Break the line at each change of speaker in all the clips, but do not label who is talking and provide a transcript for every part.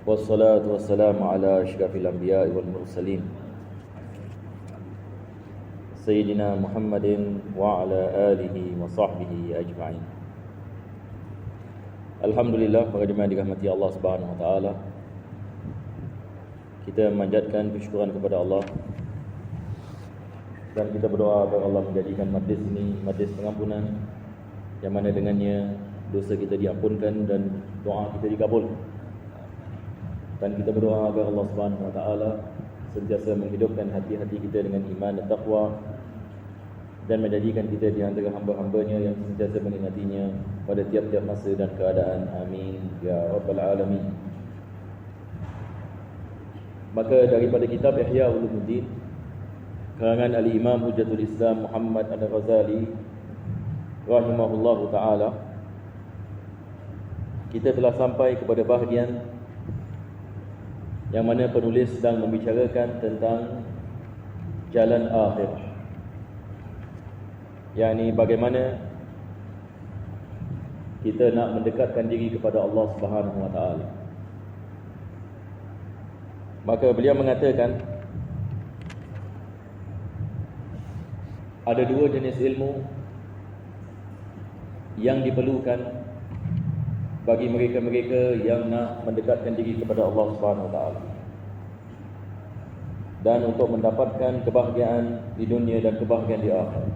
Wassalatu wassalamu ala asyrafil anbiya'i wal mursalin Sayyidina Muhammadin wa ala alihi wa sahbihi ajma'in. Alhamdulillah, para jemaah dirahmati Allah Subhanahu wa taala. Kita memanjatkan kesyukuran kepada Allah dan kita berdoa agar Allah menjadikan majlis ini majlis pengampunan, yang mana dengannya dosa kita diampunkan dan doa kita dikabul. Dan kita berdoa agar Allah Subhanahu wa taala sentiasa menghidupkan hati-hati kita dengan iman dan taqwa, dan menjadikan kita di antara hamba-hambanya yang sentiasa mengingatinya pada tiap-tiap masa dan keadaan. Amin ya rabbal alamin. Maka daripada kitab Ihya Ulumuddin karangan Al-Imam Hujjatul Islam Muhammad Al-Ghazali rahimahullahu taala, kita telah sampai kepada bahagian yang mana penulis sedang membicarakan tentang jalan akhir, yakni bagaimana kita nak mendekatkan diri kepada Allah Subhanahu wa taala. Maka beliau mengatakan ada dua jenis ilmu yang diperlukan bagi mereka-mereka yang nak mendekatkan diri kepada Allah Subhanahu wa taala, dan untuk mendapatkan kebahagiaan di dunia dan kebahagiaan di akhirat.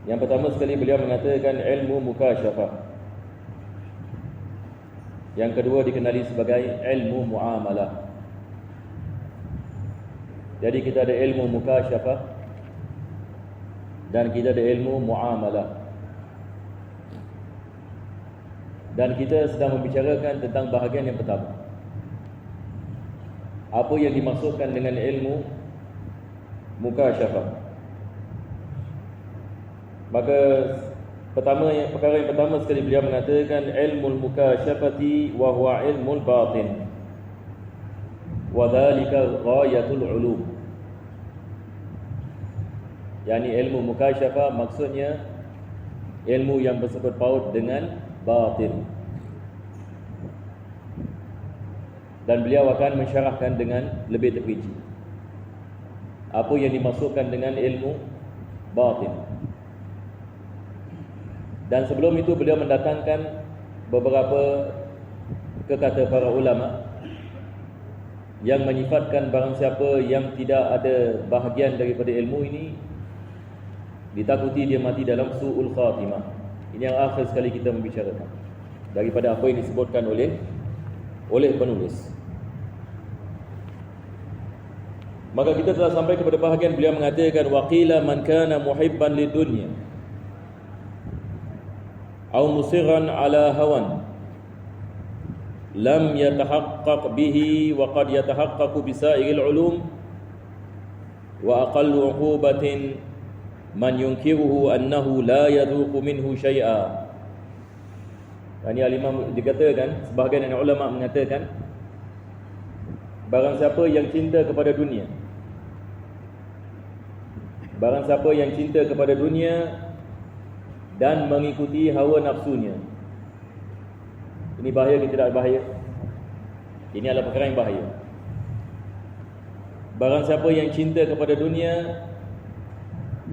Yang pertama sekali beliau mengatakan ilmu mukasyafah. Yang kedua dikenali sebagai ilmu muamalah. Jadi kita ada ilmu mukasyafah dan kita ada ilmu muamalah. Dan kita sedang membicarakan tentang bahagian yang pertama. Apa yang dimaksudkan dengan ilmu mukasyafah? Maka perkara yang pertama sekali beliau mengatakan ilmu mukasyafati wa huwa ilmu batin. Wa dhalika ghayatul ulum. Yani ilmu mukasyafah maksudnya ilmu yang bersangkut paut dengan batin. Dan beliau akan mensyarahkan dengan lebih terperinci apa yang dimaksudkan dengan ilmu batin. Dan sebelum itu beliau mendatangkan beberapa kekata para ulama yang menyifatkan barang siapa yang tidak ada bahagian daripada ilmu ini, ditakuti dia mati dalam su'ul khatimah. Ini yang akhir sekali kita membicarakan daripada apa yang disebutkan oleh penulis. Maka kita telah sampai kepada bahagian beliau mengatakan waqila man kana muhibban lidunya aw musirran ala hawan lam yatahaqqaq bihi wa qad yatahaqqaqu bisairil ulum wa aqallu uqubatin man yunkiruhu annahu la yadhuqu minhu syai'a. Ini al-Imam dikatakan, sebahagian ulama mengatakan barang siapa yang cinta kepada dunia, barang siapa yang cinta kepada dunia dan mengikuti hawa nafsunya. Ini bahaya ke tidak bahaya? Ini adalah perkara yang bahaya. Barang siapa yang cinta kepada dunia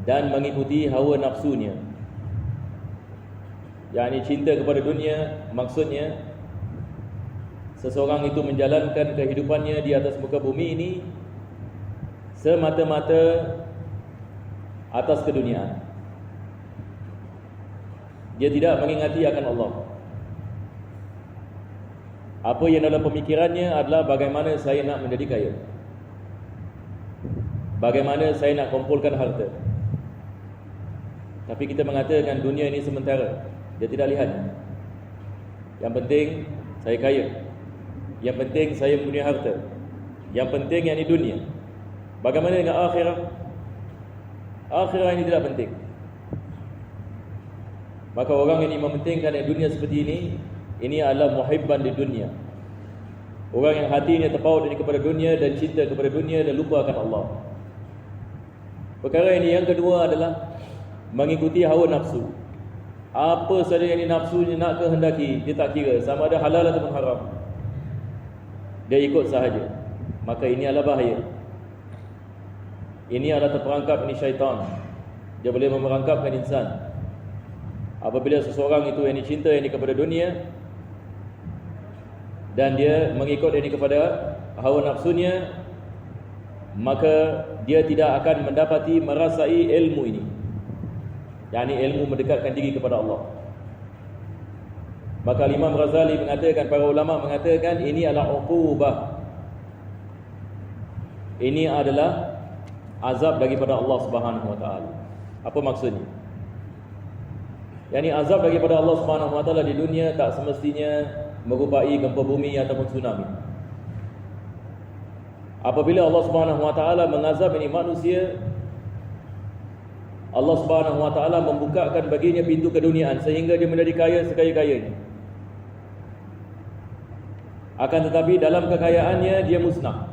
dan mengikuti hawa nafsunya, yakni cinta kepada dunia maksudnya seseorang itu menjalankan kehidupannya di atas muka bumi ini semata-mata atas keduniaan. Dia tidak mengingati akan Allah. Apa yang dalam pemikirannya adalah bagaimana saya nak menjadi kaya, bagaimana saya nak kumpulkan harta. Tapi kita mengatakan dunia ini sementara. Dia tidak lihat. Yang penting saya kaya, yang penting saya punya harta, yang penting yang ini dunia. Bagaimana dengan akhirat? Akhirat ini tidak penting. Maka orang ini mementingkan yang dunia seperti ini adalah muhibban di dunia. Orang yang hatinya terpaut kepada dunia dan cinta kepada dunia dan lupa akan Allah. Perkara ini yang kedua adalah mengikuti hawa nafsu. Apa saja yang nafsunya nak kehendaki, dia tak kira sama ada halal ataupun haram. dia ikut sahaja, maka ini adalah bahaya. Ini adalah terperangkap, ini syaitan. Dia boleh memerangkapkan insan. Apabila seseorang itu yang cinta ini kepada dunia, dan dia mengikut ini kepada hawa nafsunya, maka dia tidak akan mendapati, merasai ilmu ini, yakni ilmu mendekatkan diri kepada Allah. Maka Imam Ghazali mengatakan, para ulama mengatakan, ini adalah uqubah. Ini adalah azab daripada Allah Subhanahu wa taala. Apa maksudnya? Yani azab daripada Allah Subhanahu wa taala di dunia tak semestinya merupai gempa bumi ataupun tsunami. Apabila Allah Subhanahu wa taala mengazab ini manusia, Allah Subhanahu wa taala membukakan baginya pintu keduniaan sehingga dia menjadi kaya sekaya-kayanya. Akan tetapi dalam kekayaannya dia musnah.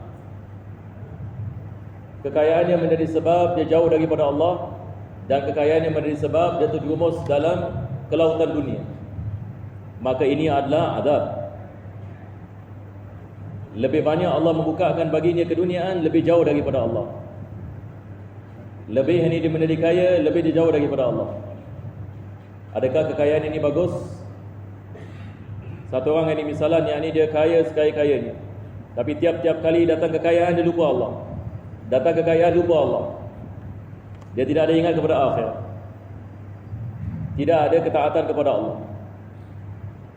Kekayaannya menjadi sebab dia jauh daripada Allah, dan kekayaannya menjadi sebab dia terjerumus dalam kelautan dunia. Maka ini adalah azab. Lebih banyak Allah membukakan baginya keduniaan, lebih jauh daripada Allah. Lebih ini dia menjadi kaya, lebih dia jauh daripada Allah. Adakah kekayaan ini bagus? Satu orang ini misalnya, ini dia kaya sekaya-kayanya, tapi tiap-tiap kali datang kekayaan dia lupa Allah. Datang kekayaan lupa Allah. Dia tidak ada ingat kepada akhirat. Tidak ada ketaatan kepada Allah.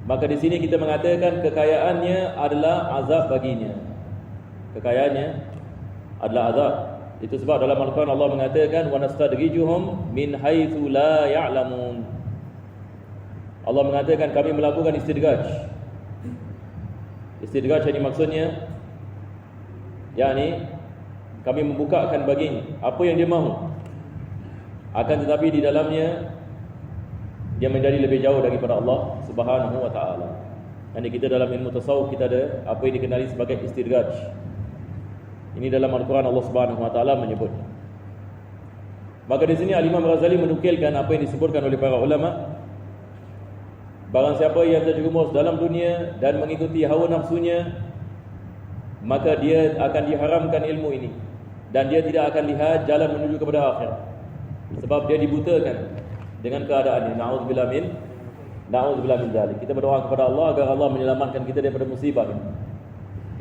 Maka di sini kita mengatakan kekayaannya adalah azab baginya. Kekayaannya adalah azab. Itu sebab dalam Al-Quran Allah mengatakan, wa nastadrijuhum min haitsu la ya'lamun. Allah mengatakan kami melakukan istidraj. Istidraj ini maksudnya, yakni kami membukakan baginya apa yang dia mahu. Akan tetapi di dalamnya dia menjadi lebih jauh daripada Allah Subhanahu wa taala. Yani kita dalam ilmu tasawuf kita ada apa yang dikenali sebagai istidraj. Ini dalam Al-Quran Allah Subhanahu wa taala menyebutnya. Maka di sini Al-Imam Ghazali menukilkan apa yang disebutkan oleh para ulama. Barang siapa yang terjerumus dalam dunia dan mengikuti hawa nafsunya, maka dia akan diharamkan ilmu ini, dan dia tidak akan lihat jalan menuju kepada akhirat, sebab dia dibutakan dengan keadaan ini. Na'udzubillah min dzalik. Kita berdoa kepada Allah agar Allah menyelamatkan kita daripada musibah ini.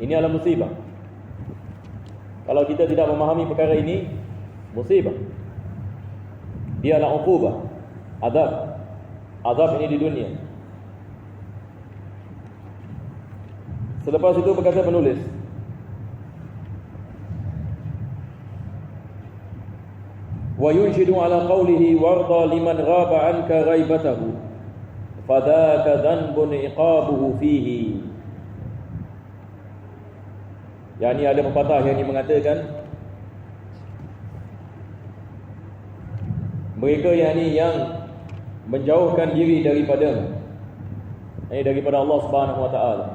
Ini adalah musibah. Kalau kita tidak memahami perkara ini, musibah. Dia adalah uqubah, azab. Azab ini di dunia. Selepas itu berkata penulis, wa yunshidu ala qawlihi warda liman ghaba anka ghaibatahu fadhaka dhanbun iqabuhu fihi. Yani ada pepatah yang mengatakan mereka yang menjauhkan diri daripada Allah Subhanahu wa taala,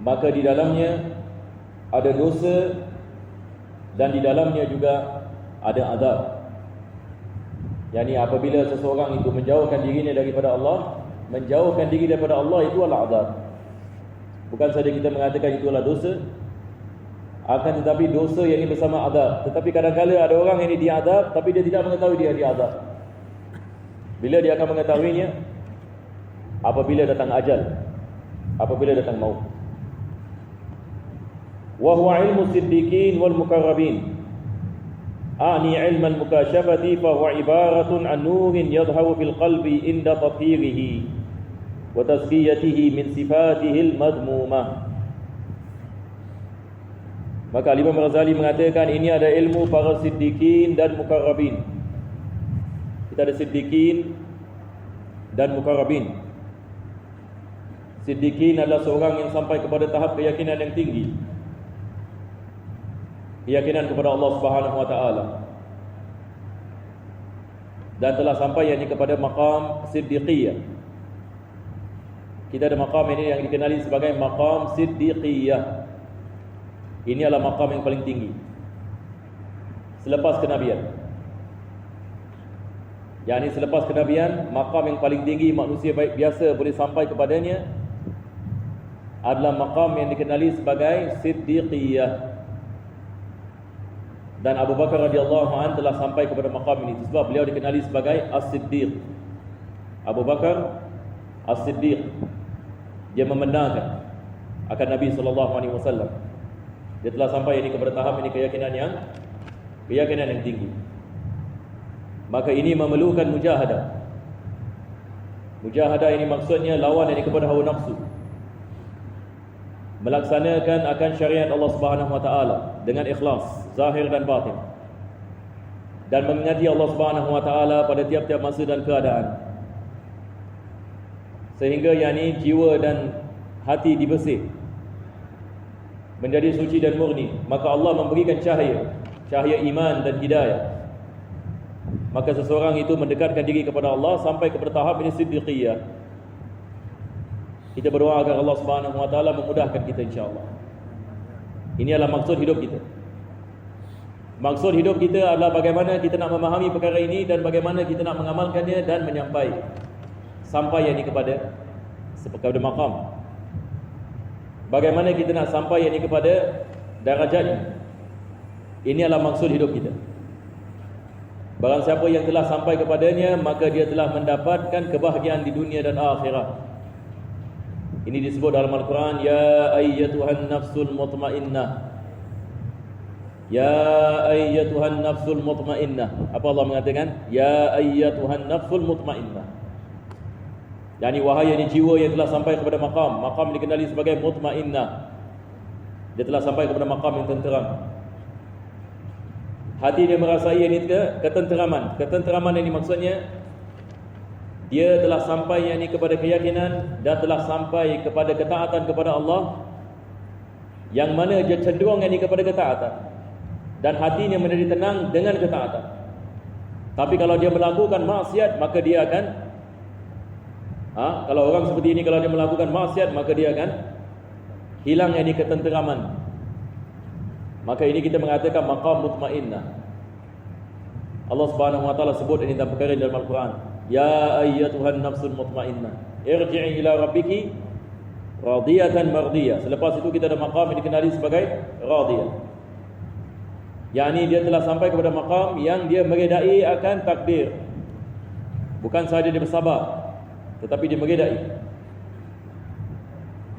maka di dalamnya ada dosa dan di dalamnya juga ada azab. Yani apabila seseorang itu menjauhkan dirinya daripada Allah, menjauhkan diri daripada Allah itu adalah azab. Bukan saja kita mengatakan itu adalah dosa, akan tetapi dosa yang ini bersama azab. Tetapi kadang-kadang ada orang yang diazab tapi dia tidak mengetahui dia diazab. Bila dia akan mengetahuinya? Apabila datang ajal, apabila datang maut. Wa huwa ilmu siddiqin wal mukarrabin. Ani ilman mukashafati fa huwa ibaratun an nurin yadhharu fil qalbi inda tathhirihi wa tazkiyatihi min sifatihi al madmumah. Maka Imam Ghazali mengatakan ini ada ilmu para siddiqin dan mukarrabin. Kita ada siddiqin dan mukarrabin. Siddiqin adalah seorang yang sampai kepada tahap keyakinan yang tinggi, keyakinan kepada Allah Subhanahu wa taala, dan telah sampai kepada maqam siddiqiyah. Kita ada maqam ini yang dikenali sebagai maqam siddiqiyah. Ini adalah maqam yang paling tinggi selepas kenabian. Yani selepas kenabian, maqam yang paling tinggi manusia baik biasa boleh sampai kepadanya adalah maqam yang dikenali sebagai Siddiqiyah. Dan Abu Bakar radhiyallahu anhu telah sampai kepada maqam ini sebab beliau dikenali sebagai As-Siddiq. Abu Bakar As-Siddiq, dia membenarkan akan Nabi SAW. Dia telah sampai ini kepada tahap ini keyakinan yang tinggi. Maka ini memerlukan mujahadah. Mujahadah ini maksudnya lawan ini kepada hawa nafsu, melaksanakan akan syariat Allah Subhanahu wa taala dengan ikhlas zahir dan batin, dan mengingati Allah Subhanahu wa taala pada tiap-tiap masa dan keadaan, sehingga jiwa dan hati dibersih menjadi suci dan murni. Maka Allah memberikan cahaya iman dan hidayah. Maka seseorang itu mendekatkan diri kepada Allah sampai kepada tahap ini Siddiqiyah. Kita berdoa agar Allah Subhanahu wa taala memudahkan kita insya-Allah. Ini adalah maksud hidup kita. Maksud hidup kita adalah bagaimana kita nak memahami perkara ini dan bagaimana kita nak mengamalkannya dan sampai kepada maqam. Bagaimana kita nak sampai kepada darajat ini. Ini adalah maksud hidup kita. Barang siapa yang telah sampai kepadanya, maka dia telah mendapatkan kebahagiaan di dunia dan akhirat. Ini disebut dalam Al-Quran, ya ayyatuhan nafsul mutmainnah. Ya ayyatuhan nafsul mutmainnah. Apa Allah mengatakan? Ya ayyatuhan nafsul mutmainnah. Yani wahai jiwa yang telah sampai kepada maqam dikenali sebagai mutmainnah. Dia telah sampai kepada maqam yang tenteram. Hati dia merasai ini ketenteraman. Ketenteraman ini maksudnya dia telah sampai kepada keyakinan dan telah sampai kepada ketaatan kepada Allah, yang mana dia cenderung kepada ketaatan dan hatinya menjadi tenang dengan ketaatan. Tapi kalau dia melakukan maksiat, maka dia akan kalau orang seperti ini, kalau dia melakukan maksiat, maka dia akan hilang ketenteraman. Maka ini kita mengatakan maqam mutmainnah. Allah Subhanahu wa taala sebut ini dalam perkara dalam Al-Quran, ya ayyatuhan nafsul mutmainnah irji'i ila rabbiki radiyatan mardiyah. Selepas itu kita ada maqam yang dikenali sebagai radiyah. Yani dia telah sampai kepada maqam yang dia meredai akan takdir. Bukan sahaja dia bersabar, tetapi dia meredai.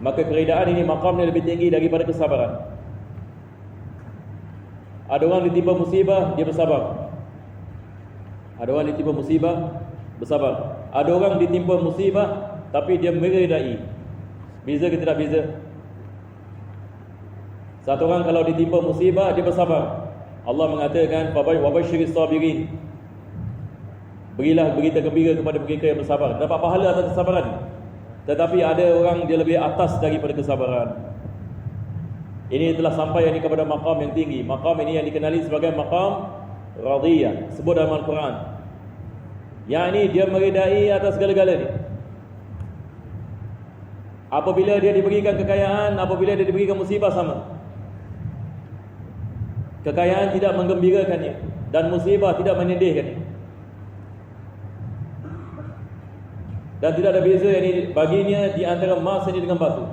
Maka keredaan ini maqamnya lebih tinggi daripada kesabaran. Ada orang ditimpa musibah, dia bersabar. Ada orang ditimpa musibah, bersabar. Ada orang ditimpa musibah tapi dia meredai. Beza ke tidak beza? Satu orang kalau ditimpa musibah, dia bersabar. Allah mengatakan wa basyiris sabirin. Berilah berita gembira kepada mereka yang bersabar, dapat pahala atas kesabaran. Tetapi ada orang dia lebih atas daripada kesabaran. Ini telah sampai kepada maqam yang tinggi. Maqam ini yang dikenali sebagai maqam radiyah, sebut dalam Al-Quran. Yang ini dia meredai atas segala-galanya. Apabila dia diberikan kekayaan, apabila dia diberikan musibah, sama. Kekayaan tidak menggembirakannya dan musibah tidak menyedihkannya. Dan tidak ada beza baginya di antara emas ini dengan batu.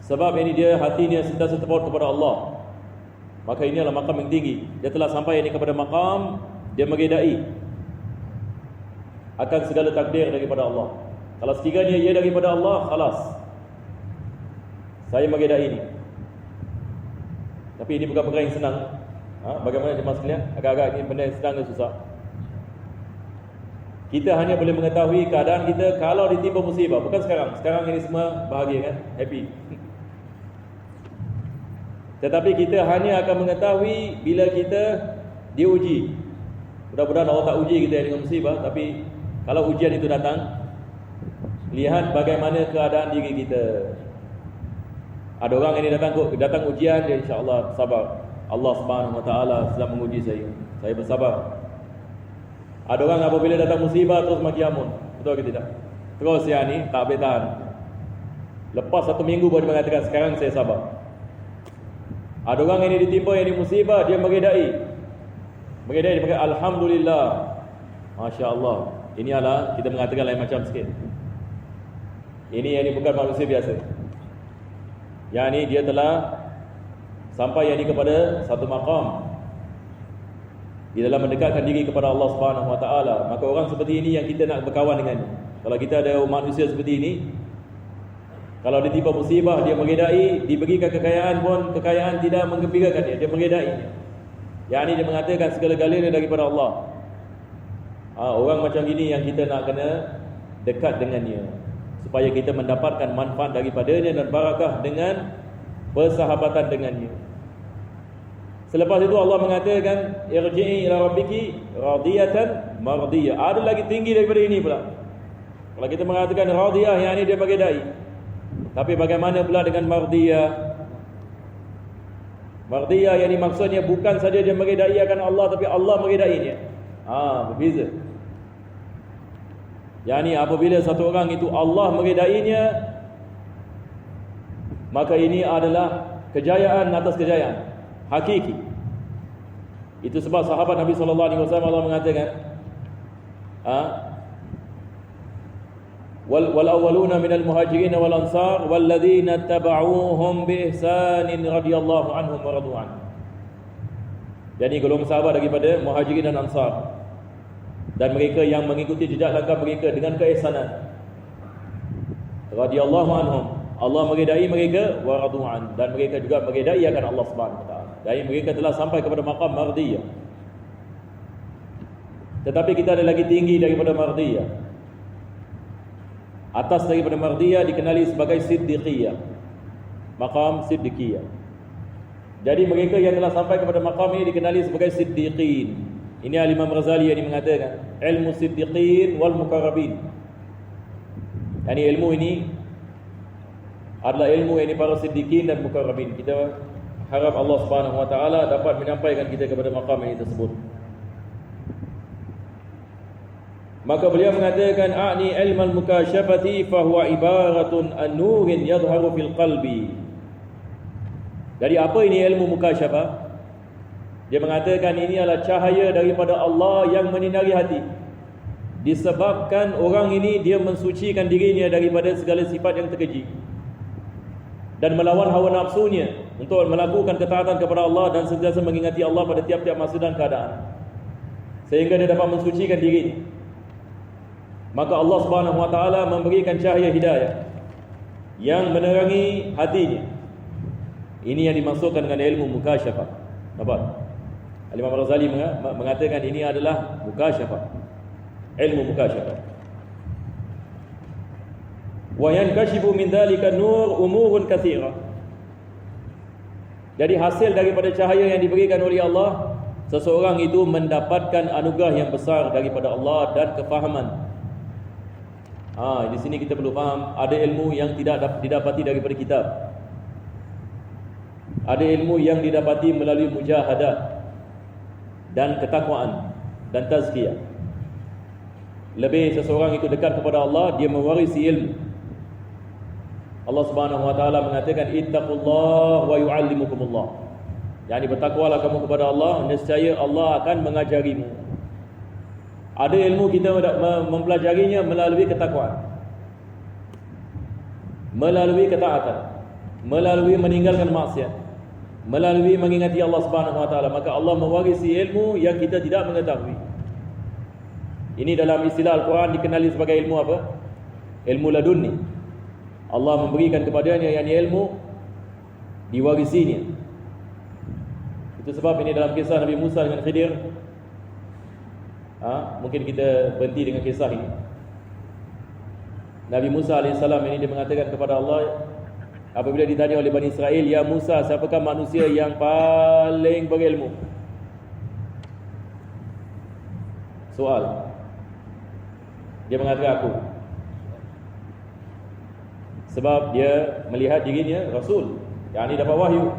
Sebab dia hatinya sentiasa terpaut kepada Allah. Maka ini adalah maqam yang tinggi. Dia telah sampai kepada maqam dia meredai akan segala takdir daripada Allah. Kalau sekiranya ia daripada Allah, khalas, saya meredai ini. Tapi ini bukan perkara yang senang. Bagaimana jemaah sekalian? Agak-agak ini benda yang senang dan susah. Kita hanya boleh mengetahui keadaan kita kalau ditimpa musibah. Bukan sekarang. Sekarang ini semua bahagia kan? Happy. Tetapi kita hanya akan mengetahui bila kita diuji. Mudah-mudahan Allah tak uji kita dengan musibah. Tapi kalau ujian itu datang, lihat bagaimana keadaan diri kita. Ada orang ini datang ujian, dia insya-Allah sabar. Allah Subhanahu wa taala sedang menguji saya. Saya bersabar. Ada orang apabila datang musibah terus maki amun. Betul ke tidak? Terus tak boleh tahan. Lepas 1 minggu baru mengatakan sekarang saya sabar. Ada orang ini ditimpa musibah, dia meredai. Meredai, dia mengatakan alhamdulillah. Masya-Allah. Ini adalah kita mengatakan lain macam sikit. Ini bukan manusia biasa. Yang ini dia telah sampai yang ini kepada satu maqam di dalam mendekatkan diri kepada Allah Subhanahu Wa Taala. Maka orang seperti ini yang kita nak berkawan dengan. Kalau kita ada manusia seperti ini, kalau dia tiba musibah, dia meredai, diberikan kekayaan pun kekayaan tidak menggembirakan dia meredai. Yang ini dia mengatakan segala-galanya daripada Allah. Orang macam ini yang kita nak kena dekat dengannya, supaya kita mendapatkan manfaat daripadanya dan barakah dengan persahabatan dengannya. Selepas itu Allah mengatakan irji'i ila rabbiki radiyatan mardiyah. Ada lagi tinggi daripada ini pula. Kalau kita mengatakan radiyah, yang ini dia bagi dai. Tapi bagaimana pula dengan mardiyah? Mardiyah yang ini maksudnya bukan saja dia meridai akan Allah, tapi Allah meridainya. Berbeza. Yang ini apabila satu orang itu Allah meridainya, maka ini adalah kejayaan atas kejayaan hakiki. Itu sebab sahabat Nabi sallallahu alaihi wasallam Allah mengatakan wal awwaluna minal muhajirin wal ansar wal ladzina tabauhum bi ihsanin radhiyallahu anhum wa radu an. Jadi golongan sahabat daripada muhajirin dan ansar, dan mereka yang mengikuti jejak langkah mereka dengan keihsanan, radhiyallahu anhum, Allah meridai mereka, wa radu an, dan mereka juga meridai akan Allah Subhanahu wa taala. Dan mereka telah sampai kepada maqam mardiyah. Tetapi kita ada lagi tinggi daripada mardiyah. Atas daripada mardiyah dikenali sebagai siddiqiyah, maqam siddiqiyah. Jadi mereka yang telah sampai kepada maqam ini dikenali sebagai siddiqin. Ini Al-Imam Ghazali yang mengatakan ilmu siddiqin wal muqarrabin. Yani ilmu ini adalah ilmu yang para siddiqin dan muqarrabin. Kita harap Allah Subhanahu wa taala dapat menyampaikan kita kepada maqam ini tersebut. Maka beliau mengatakan a'ni ilmal mukasyafati fa huwa ibaratun an-nurin yadhharu fil qalbi. Jadi apa ini ilmu mukasyafah? Dia mengatakan ini adalah cahaya daripada Allah yang menyinari hati. Disebabkan orang ini dia mensucikan dirinya daripada segala sifat yang terkeji dan melawan hawa nafsunya untuk melakukan ketaatan kepada Allah dan sentiasa mengingati Allah pada tiap-tiap masa dan keadaan, sehingga dia dapat mensucikan dirinya. Maka Allah Subhanahu wa taala memberikan cahaya hidayah yang menerangi hatinya. Ini yang dimaksudkan dengan ilmu mukasyafah. Nampak? Al-Imam Ghazali mengatakan ini adalah mukasyafah, ilmu mukasyafah. Wa yankashifu min dhalika nur umurun katsira. Jadi hasil daripada cahaya yang diberikan oleh Allah, seseorang itu mendapatkan anugerah yang besar daripada Allah dan kefahaman. Di sini kita perlu faham, ada ilmu yang tidak didapati daripada kitab. Ada ilmu yang didapati melalui mujahadah dan ketakwaan dan tazkiyah. Lebih seseorang itu dekat kepada Allah, dia mewarisi ilmu. Allah Subhanahu wa taala mengatakan ittaqullah wa yu'allimukumullah. Yani bertakwalah kamu kepada Allah, nescaya Allah akan mengajarimu. Ada ilmu kita mempelajarinya melalui ketakwaan, melalui ketaatan, melalui meninggalkan maksiat, melalui mengingati Allah Subhanahu wa taala. Maka Allah mewarisi ilmu yang kita tidak mengetahui. Ini dalam istilah Al-Quran dikenali sebagai ilmu apa? Ilmu ladunni. Allah memberikan kepadanya yang ilmu diwarisinya. Itu sebab ini dalam kisah Nabi Musa dengan Khidir. Mungkin kita berhenti dengan kisah ini. Nabi Musa AS ini dia mengatakan kepada Allah apabila ditanya oleh Bani Israel, ya Musa, siapakah manusia yang paling berilmu? Soal. Dia mengatakan aku. Sebab dia melihat dirinya Rasul, yang ini dapat wahyu.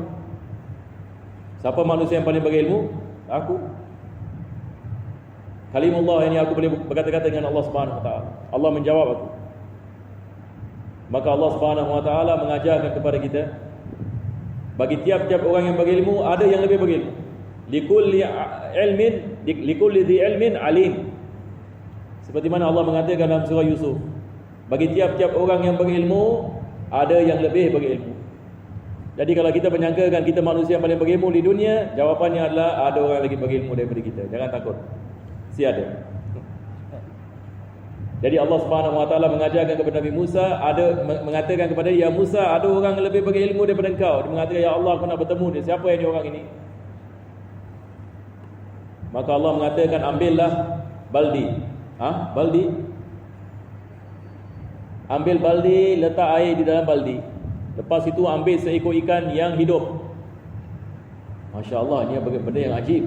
Siapa manusia yang paling berilmu? Aku. Kalimullah, ini aku boleh berkata-kata dengan Allah Subhanahu wa taala. Allah menjawab aku. Maka Allah Subhanahu wa taala mengajarkan kepada kita, bagi tiap-tiap orang yang berilmu ada yang lebih berilmu. Likulli dhi ilmin alim. Seperti mana Allah mengatakan dalam surah Yusuf, Bagi tiap-tiap orang yang berilmu, ada yang lebih berilmu. Jadi kalau kita menyangkakan kita manusia yang paling berilmu di dunia, jawapannya adalah ada orang lagi berilmu daripada kita. Jangan takut. Si ada. Jadi Allah Subhanahu Wa Taala mengajarkan kepada Nabi Musa, mengatakan kepada dia, ya Musa, ada orang yang lebih berilmu daripada engkau. Dia mengatakan, ya Allah, aku nak bertemu dia. Siapa yang dia orang ini? Maka Allah mengatakan, ambillah baldi. Baldi. Ambil baldi, letak air di dalam baldi. Lepas itu ambil seekor ikan yang hidup. Masya Allah, ini benda yang ajib.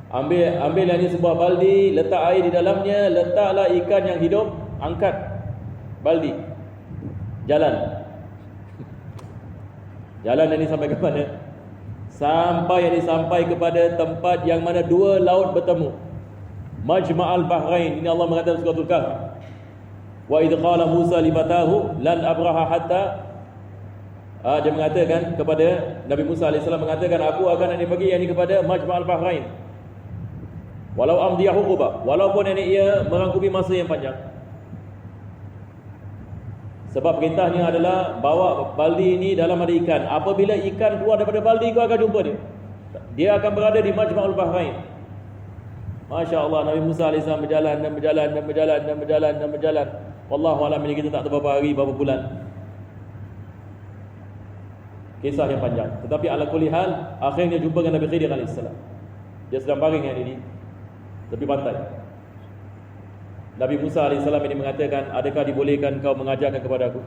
Ambil ini sebuah baldi, letak air di dalamnya, letaklah ikan yang hidup, angkat baldi. Jalan ini sampai ke mana? Sampai kepada tempat yang mana dua laut bertemu. Majma'al Bahrain. Ini Allah mengatakan surah Al-Kahf. Wa idh qala Musa li fatahu lan abraha hatta dia mengatakan kepada Nabi Musa AS mengatakan, aku akan pergi yang ini kepada Majma'al Bahrain. Walau amdiyahu quba, walaupun ia merangkumi masa yang panjang. Sebab perintahnya adalah bawa baldi ini dalam ada ikan. Apabila ikan keluar daripada baldi, kau akan jumpa dia. Dia akan berada di Majma'ul Bahrain. Masya Allah, Nabi Musa AS berjalan. Wallahu a'lam, ini kita tak tahu berapa hari, berapa bulan. Kisah yang panjang. Tetapi ala kulli hal, akhirnya jumpa dengan Nabi Khidir AS. Dia sedang baring yang ini tepi pantai. Nabi Musa AS ini mengatakan, adakah dibolehkan kau mengajarkan kepada aku?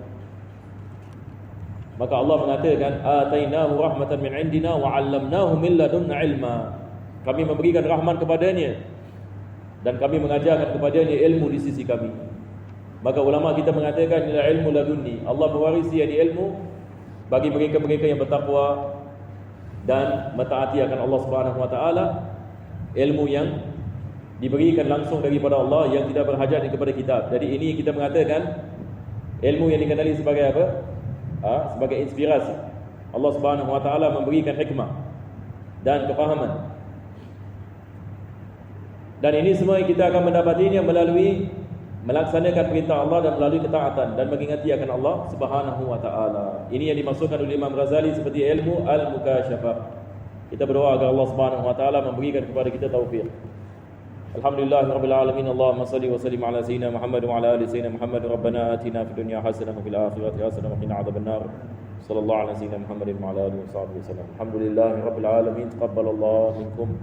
Maka Allah mengatakan, atainahu rahmatan min indina wa 'allamnahu min ladunna ilma. Kami memberikan rahmat kepadanya dan kami mengajarkan kepadanya ilmu di sisi kami. Maka ulama kita mengatakan inilah ilmu ladunni. Allah mewarisi ini ilmu bagi mereka-mereka yang bertakwa dan mentaati akan Allah Subhanahu Wa Taala. Ilmu yang diberikan langsung daripada Allah, yang tidak berhajat kepada kitab. Jadi ini kita mengatakan ilmu yang dikenali sebagai apa? Sebagai inspirasi. Allah Subhanahu Wa Taala memberikan hikmah dan kefahaman. Dan ini semua yang kita akan mendapatinya melalui melaksanakan perintah Allah dan melalui ketaatan dan mengingati akan Allah Subhanahu Wa Taala. Ini yang dimaksudkan oleh Imam Ghazali seperti ilmu al-mukasyafah. Kita berdoa agar Allah Subhanahu Wa Taala memberikan kepada kita taufik. Alhamdulillahirabbil alamin. Allahumma shalli wa sallim ala sayyidina Muhammad wa ala ali sayyidina Muhammad. Rabbana atina fid dunya hasanah wa fil akhirati hasanah wa qina adzabannar. Sallallahu ala sayyidina Muhammadin wa ala alihi wa sahbihi wasallam. Alhamdulillahirabbil alamin. Taqabbalallahu minkum